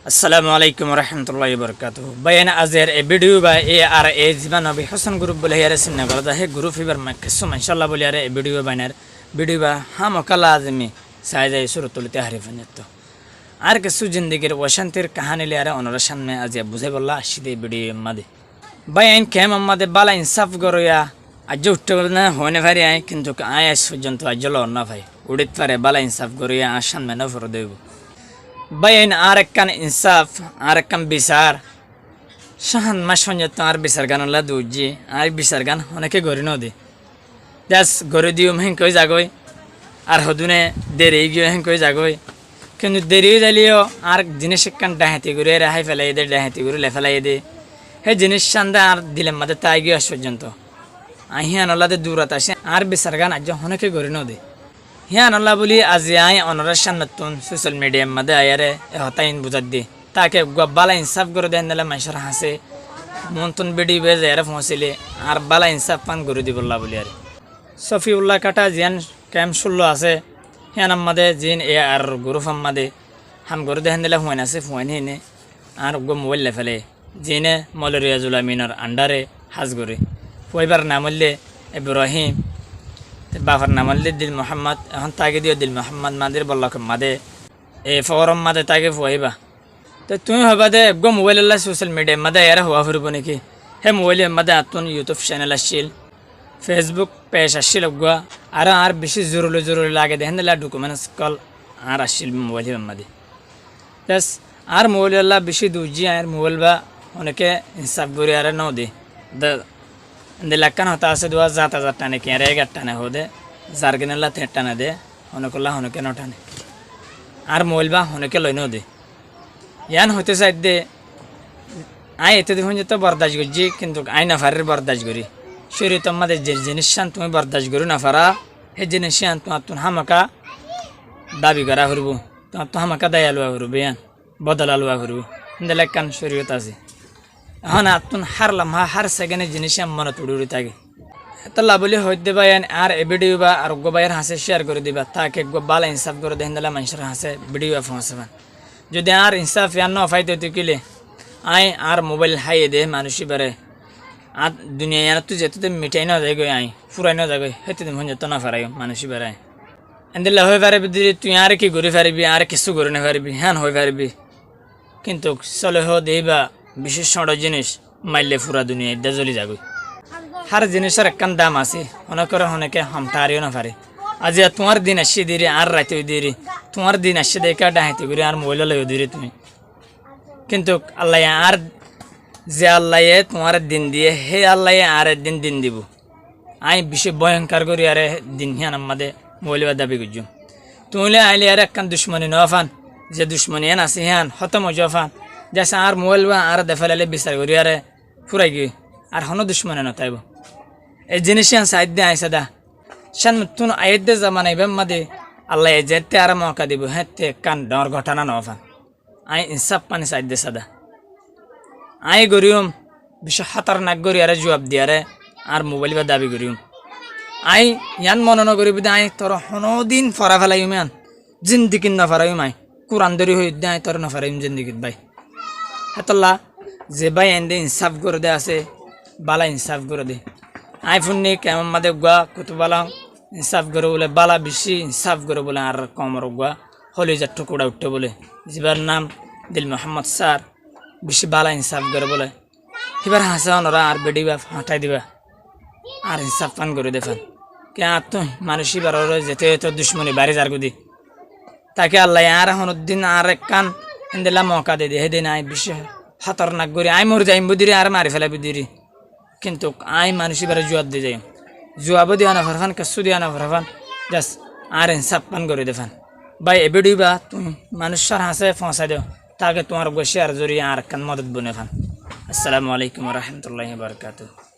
আসসালামু আলাইকুম রহমতুল্লাহি বরকাতুহ বায়ান আজের এ ভিডিও বা এ আর এ জীবন নবী হাসান গ্রুপ বলে ইয়ারে সিন্না করদা হে গ্রুপ ফিবার মাকসুম ইনশাআল্লাহ বলে ইয়ারে এ ভিডিও বানার ভিডিও বা হাম কালা আজমি সাইজাই সুরতুল তাহরিফানিত আর কিছু জিন্দেগির অশান্তির কাহিনী লিয়ারে অনরা সামনে আজ বুঝাই বললা আসিদে ভিডিও মাদে বায়ান কেম আমাদে বালা ইনসাফ গরয়া আজ উঠতে না হনে ভারি আই কিন্তু আয় আজ পর্যন্ত আজ ল না ভাই উড়িত পারে বালা ইনসাফ গরয়া আর সামনে না ফর দেব bayan arekan insaf arekan bisar shahan mashonjat ar bisar gan la duji ar bisar gan oneke gori no de das gori dium hen koi jagoi ar hodune deri gyo hen koi jagoi কিন্তু দেরি জালিও আর জিনিস কান ডাহাতি করে রাহাই ফেলাই দে ডাহাতি করে লেফেলাই দে হে জিনিস সান্দা আর দিলের মধ্যে তাই গিয়ে আস পর্যন্ত আহিয়ান আল্লাহতে দূরত আসে আর বিচার গান আজ অনেকে গরি ন দে হিয়ান আল্লাহ বলি আজি আই অনরাশান নতুন সোশ্যাল মিডিয়ার মধ্যে আয়ারে হতাইন বুঝাত দি তাকে বালা ইনসাফ করে দেন দিলে মানুষের হাসে মন্তন বেডি বেজে এর পৌঁছিলে আর বালা ইনসাফ পান করে দিবল্লা বলি আর সফিউল্লাহ কাটা জিয়ান ক্যাম্প শুল্লো আছে হিয়ান আমাদে জিন এ আর গ্রুপ আমাদে হাম করে দেন দিলে হুয়ান আছে হুয়ান হিনে আর মোবাইল লেফেলে জিনে মলরিয়াজুল আমিনের আন্ডারে হাজ করে পয়বার নাম হলে ইব্রাহিম বাফার নাম হলে দিল মোহাম্মদ এখন তাকে দিও দিল মোহাম্মদ মাদের বল্লাক মাদে এ ফরম মাদে তাকে ফুয়াইবা তো তুমি হবা দে মোবাইল আল্লাহ সোশ্যাল মিডিয়া মাদে এরা হওয়া ফুরব নাকি হে মোবাইলের মাদে আতুন ইউটিউব চ্যানেল আসছিল ফেসবুক পেজ আসছিল আর বেশি জরুরি লাগে দেখেন দিলা ডকুমেন্টস কল আর আসছিল মোবাইলের মাদে প্লাস আর মোবাইল আল্লাহ বেশি দুজি আর মোবাইল বা অনেকে হিসাব করে আর ন দে দিলাকান হতা আছে 2000 টানে কি আর 11 টানে হদে জারগিনাল্লা 3 টানে দে হনকল্লা হনকে নটানে আর মোবাইল বা হনকে লইনো দে ইয়ান হতে চাই দে আই এতে দেখুন যে তো বরদাস্ত করছি কিন্তু আই না ফারের বরদাস্ত করি শরীর তোমাদের যে জিনিস তুমি বরদাস্ত করি না ফারা সেই জিনিস তোমার তুমি হামাকা দাবি করা করব তোমার তো হামাকা দায়া লোয়া করবো ইয়ান বদলা লোয়া করবো দিলাকান শরীরত আছে এখন আতুন হার লামহা হার সেকেন্ডে জিনিস মনে উড়ি থাকে তাল্লা বলে হইতে দিবা আর এ ভিডিও বা আর গোবাইয়ের হাসে শেয়ার করে দিবা তাকে বালা ইনসাফ করে দেখেন দিলা মানুষের হাসে ভিডিও পৌঁছাবা যদি আর ইনসাফ ইয়ান ফাইতে হইতে কিলে আই আর মোবাইল হাইয়ে দে মানুষই বারে আর দুনিয়া ইয়ার তুই যেতে মিটাই না যায় আই ফুরাই না যায় হেতে দিন যেত না ফারাই মানুষই বারে এদিল্লা হয়ে পারবি দিদি তুই আর কি ঘুরে পারবি আর কিছু করে না পারবি হ্যান হয়ে পারবি কিন্তু চলে হো দেবা বিশেষ জিনিস মাইলে ফুরা দুনিয়া এটা জ্বলি যাবে হার জিনিসের একখান দাম আছে অনেক করে অনেকে হামটা হারিও না পারে আজ তোমার দিন আসছে দিরে আর রাতে দিরে তোমার দিন আসছে দেখে ডাহাইতে করে আর মোবাইল লইও দিরে তুমি কিন্তু আল্লাহ আর যে আল্লাহ তোমার দিন দিয়ে হে আল্লাহ আর একদিন দিন দিব আই বেশি ভয়ঙ্কর করি আরে দিন হিয়ান আমাদের মোবাইল দাবি করছুম তুমি আইলে আর একখান দুশ্মনী নফান যে দুশ্মনী হেন আছে হিয়ান হতম জফান जैसे आर मोबाइल बा आर देफाले बिस्तार करी आरे फुराई गई आर हनो दुश्मने नताइब ए जिनिसियान साइड दे आइसा दा शन तुन आयद दे जमाना इबे मदे अल्लाह ए जेते आर मौका दिबो हेते कान डर घटना नफा आई इंसाफ पानी साइड दे सदा आई गरियम बिश खतरनाक गरी आरे जवाब दि आरे आर मोबाइल बा दाबी गरियम आई यान मन न गरी बिदा आई तोर हनो दिन फरा फलाई मान जिंदगी न फराई माई कुरान दरी होई दे आई तोर न फराई जिंदगी भाई হেতল্লা যে ভাই এনে ইনসাফ করে দে আছে বালা ইনসাফ করে দে আইফোন নিয়ে কেমন মাদে গুয়া কত বালা ইনসাফ করে বলে বালা বেশি ইনসাফ করে বলে আর কমর গুয়া হলি যা টুকুড়া উঠতে বলে যার নাম দিল মোহাম্মদ স্যার বেশি বালা ইনসাফ করে বলে এবার হাসান ওরা আর বেডি বা হাঁটাই দিবা আর ইনসাফ পান করে দেফান কে আর তো মানুষই বার যেতে তো দুশ্মনী বাড়ি যার গুদি তাকে আল্লাহ আর হনুদ্দিন আর এক কান এদিলা মৌকা দে হে দিন আই বেশি খতরনাক করি আই মর যাইম বুদিরে আর মারি ফেলাই বুদিরি কিন্তু আই মানুষই বারে জুয়াব দিয়ে যাই জুয়াবও দিয়া না ফরফান কাসু দিয়া না ফরফান জাস আর ইনসাফ পান করে দেফান ভাই এবেডি বা তুমি মানুষের হাসে পৌঁছা দেও তাকে তোমার গোশে আর জড়িয়ে আর কান মদত বনে ফান আসসালামু আলাইকুম রহমতুল্লাহি বারকাতুহ